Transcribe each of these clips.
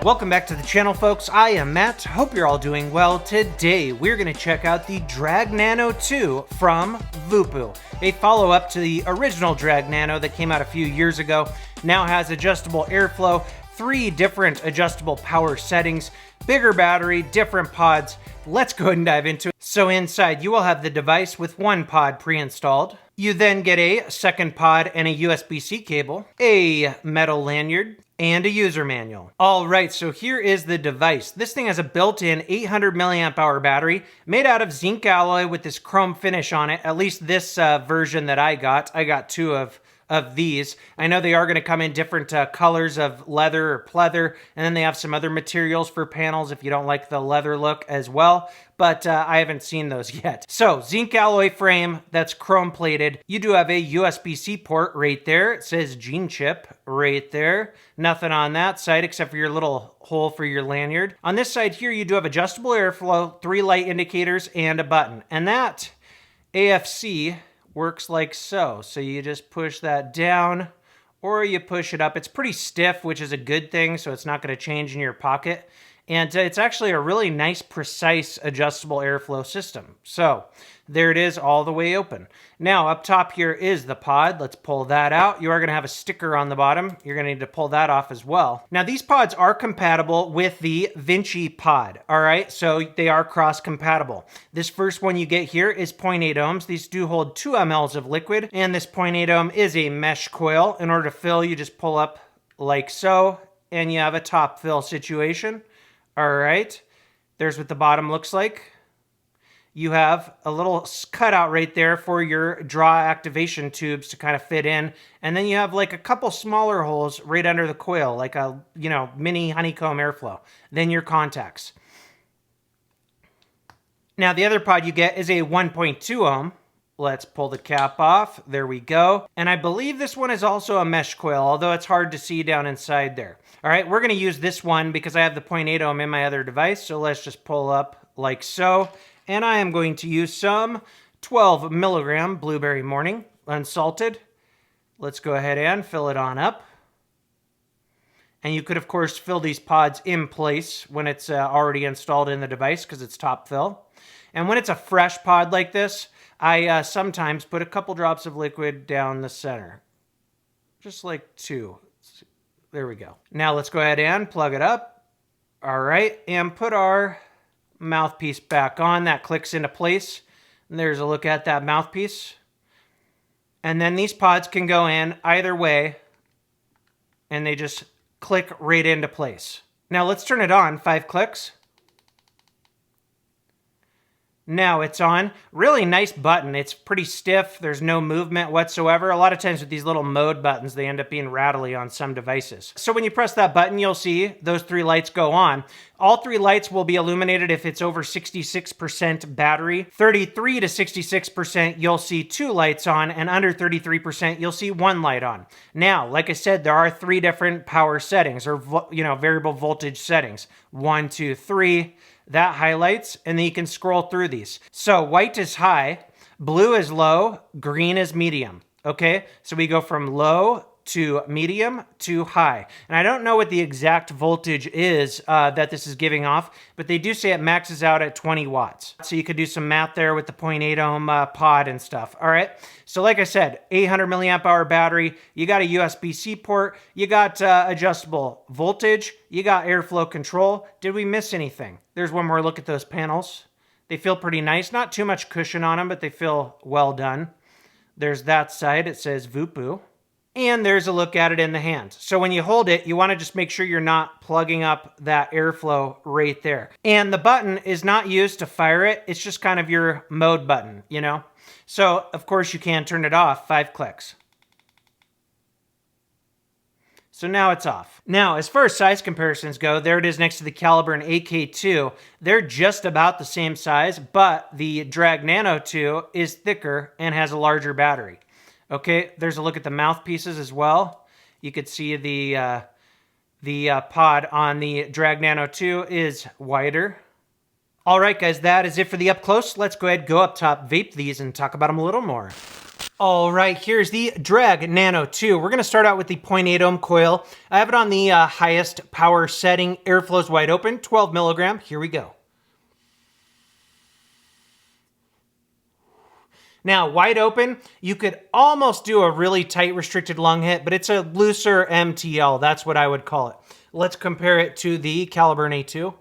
Welcome back to the channel, folks. I am Matt. Hope you're all doing well. Today, we're going to check out the Drag Nano 2 from Voopoo. A follow-up to the original Drag Nano that came out a few years ago. Now has adjustable airflow, 3 different adjustable power settings, bigger battery, different pods. Let's go ahead and dive into it. So inside, you will have the device with 1 pod pre-installed. You then get a second pod and a USB-C cable, a metal lanyard, and a user manual. All right, so here is the device. This thing has a built-in 800 milliamp hour battery made out of zinc alloy with this chrome finish on it. At least this version that I got. I got 2 of these. I know they are going to come in different colors of leather or pleather, and then they have some other materials for panels if you don't like the leather look as well, but I haven't seen those yet. So, zinc alloy frame that's chrome plated. You do have a USB-C port right there. It says Gene Chip right there. Nothing on that side except for your little hole for your lanyard. On this side here, you do have adjustable airflow, 3 light indicators, and a button. And that AFC works like so. So you just push that down or you push it up. It's pretty stiff, which is a good thing, so it's not going to change in your pocket. And it's actually a really nice, precise, adjustable airflow system. So there it is, all the way open. Now, up top here is the pod. Let's pull that out. You are going to have a sticker on the bottom. You're going to need to pull that off as well. Now, these pods are compatible with the Vinci pod, all right? So they are cross-compatible. This first one you get here is 0.8 ohms. These do hold 2 mLs of liquid, and this 0.8 ohm is a mesh coil. In order to fill, you just pull up like so, and you have a top fill situation. All right, there's what the bottom looks like. You have a little cutout right there for your draw activation tubes to kind of fit in. And then you have like a couple smaller holes right under the coil, like a, mini honeycomb airflow. Then your contacts. Now the other pod you get is a 1.2 ohm. Let's pull the cap off. There we go. And I believe this one is also a mesh coil, although it's hard to see down inside there. All right, we're going to use this one because I have the 0.8 ohm in my other device. So let's just pull up like so. And I am going to use some 12 milligram Blueberry Morning unsalted. Let's go ahead and fill it on up. And you could, of course, fill these pods in place when it's already installed in the device because it's top fill. And when it's a fresh pod like this, I sometimes put a couple drops of liquid down the center. Just like 2. There we go. Now let's go ahead and plug it up. All right, and put our mouthpiece back on. That clicks into place. And there's a look at that mouthpiece. And then these pods can go in either way, and they just click right into place. Now let's turn it on. 5 clicks. Now it's on. Really nice button. It's pretty stiff. There's no movement whatsoever. A lot of times with these little mode buttons, they end up being rattly on some devices. So when you press that button, you'll see those 3 lights go on. All 3 lights will be illuminated if it's over 66% battery. 33 to 66%, you'll see 2 lights on, and under 33%, you'll see 1 light on. Now, like I said, there are 3 different power settings, or variable voltage settings. 1, 2, 3. That highlights, and then you can scroll through these. So white is high, blue is low, green is medium. Okay, so we go from low to medium to high. And I don't know what the exact voltage is that this is giving off, but they do say it maxes out at 20 watts. So you could do some math there with the 0.8 ohm pod and stuff. All right, so like I said, 800 milliamp hour battery, you got a USB-C port, you got adjustable voltage, you got airflow control. Did we miss anything? There's one more look at those panels. They feel pretty nice. Not too much cushion on them, but they feel well done. There's that side. It says Voopoo. And there's a look at it in the hand. So when you hold it, you want to just make sure you're not plugging up that airflow right there. And the button is not used to fire it. It's just kind of your mode button, So, of course, you can turn it off. 5 clicks. So now it's off. Now, as far as size comparisons go, there it is next to the Caliber and AK2. They're just about the same size, but the Drag Nano 2 is thicker and has a larger battery. Okay, there's a look at the mouthpieces as well. You could see the pod on the Drag Nano 2 is wider. All right, guys, that is it for the up close. Let's go ahead, go up top, vape these, and talk about them a little more. All right, here's the Drag Nano 2. We're going to start out with the 0.8 ohm coil. I have it on the highest power setting. Airflow's wide open, 12 milligram. Here we go. Now, wide open, you could almost do a really tight restricted lung hit, but it's a looser MTL. That's what I would call it. Let's compare it to the Caliburn A2.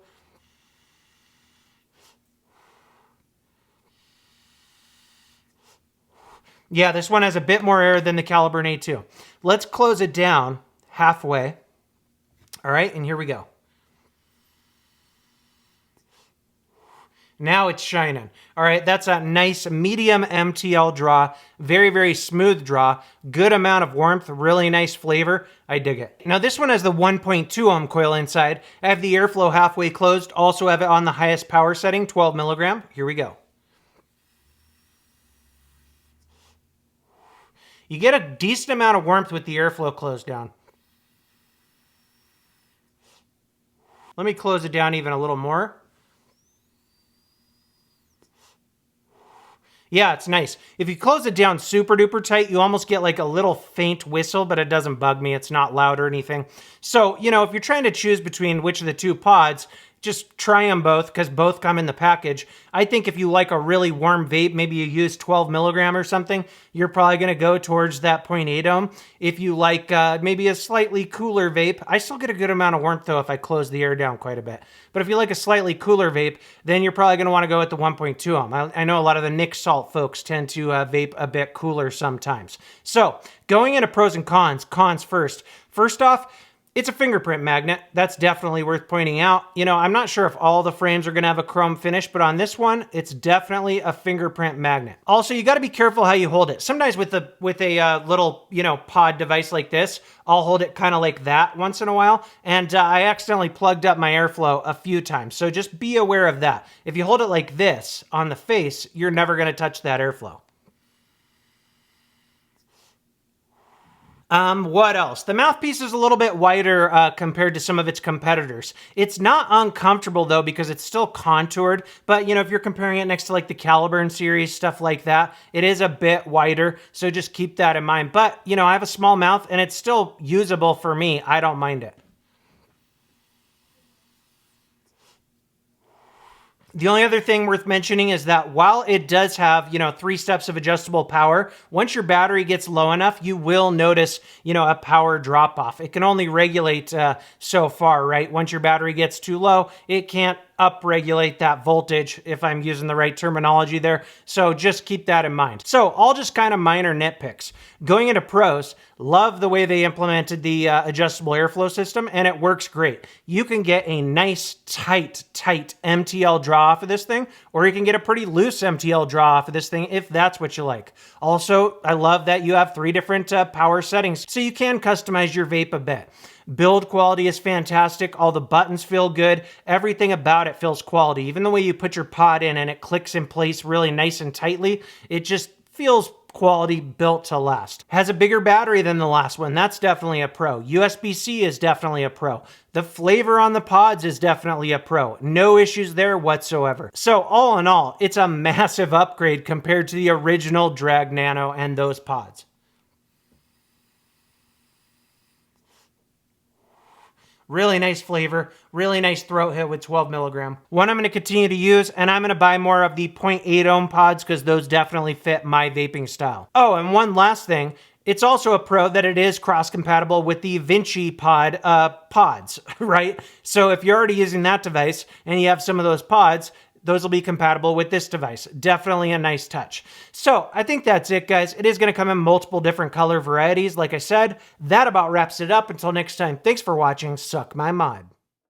Yeah, this one has a bit more air than the Caliburn A2. Let's close it down halfway. All right, and here we go. Now it's shining. All right, that's a nice medium MTL draw. Very, very smooth draw. Good amount of warmth, really nice flavor. I dig it. Now this one has the 1.2 ohm coil inside. I have the airflow halfway closed. Also have it on the highest power setting, 12 milligram. Here we go. You get a decent amount of warmth with the airflow closed down. Let me close it down even a little more. Yeah, it's nice. If you close it down super duper tight, you almost get like a little faint whistle, but it doesn't bug me. It's not loud or anything. So, you know, if you're trying to choose between which of the two pods, just try them both because both come in the package. I think if you like a really warm vape, maybe you use 12 milligram or something, you're probably going to go towards that 0.8 ohm. If you like maybe a slightly cooler vape, I still get a good amount of warmth though if I close the air down quite a bit. But if you like a slightly cooler vape, then you're probably going to want to go with the 1.2 ohm. I know a lot of the Nick Salt folks tend to vape a bit cooler sometimes. So going into pros and cons, cons first. First off, it's a fingerprint magnet. That's definitely worth pointing out. You know, I'm not sure if all the frames are going to have a chrome finish, but on this one, it's definitely a fingerprint magnet. Also, you got to be careful how you hold it. Sometimes with a little, you know, pod device like this, I'll hold it kind of like that once in a while, and I accidentally plugged up my airflow a few times. So just be aware of that. If you hold it like this on the face, you're never going to touch that airflow. What else? The mouthpiece is a little bit wider compared to some of its competitors. It's not uncomfortable though because it's still contoured, but you know, if you're comparing it next to like the Caliburn series, stuff like that, it is a bit wider, so just keep that in mind. But you know, I have a small mouth and it's still usable for me. I don't mind it. The only other thing worth mentioning is that while it does have, you know, 3 steps of adjustable power, once your battery gets low enough, you will notice, you know, a power drop off. It can only regulate so far, right? Once your battery gets too low, it can't upregulate that voltage, if I'm using the right terminology there. So just keep that in mind. So all just kind of minor nitpicks. Going into pros, love the way they implemented the adjustable airflow system, and it works great. You can get a nice, tight MTL draw off of this thing, or you can get a pretty loose MTL draw off of this thing if that's what you like. Also, I love that you have 3 different power settings, so you can customize your vape a bit. Build quality is fantastic. All the buttons feel good. Everything about it feels quality. Even the way you put your pod in and it clicks in place really nice and tightly, it just feels quality, built to last. Has a bigger battery than the last one. That's definitely a pro. USB-C is definitely a pro. The flavor on the pods is definitely a pro. No issues there whatsoever. So all in all, it's a massive upgrade compared to the original Drag Nano and those pods. Really nice flavor, really nice throat hit with 12 milligram. One I'm going to continue to use, and I'm going to buy more of the 0.8 ohm pods because those definitely fit my vaping style. Oh, and one last thing. It's also a pro that it is cross-compatible with the Vinci pod pods, right? So if you're already using that device and you have some of those pods, those will be compatible with this device. Definitely a nice touch. So I think that's it, guys. It is going to come in multiple different color varieties. Like I said, that about wraps it up. Until next time, thanks for watching. Suck my mod.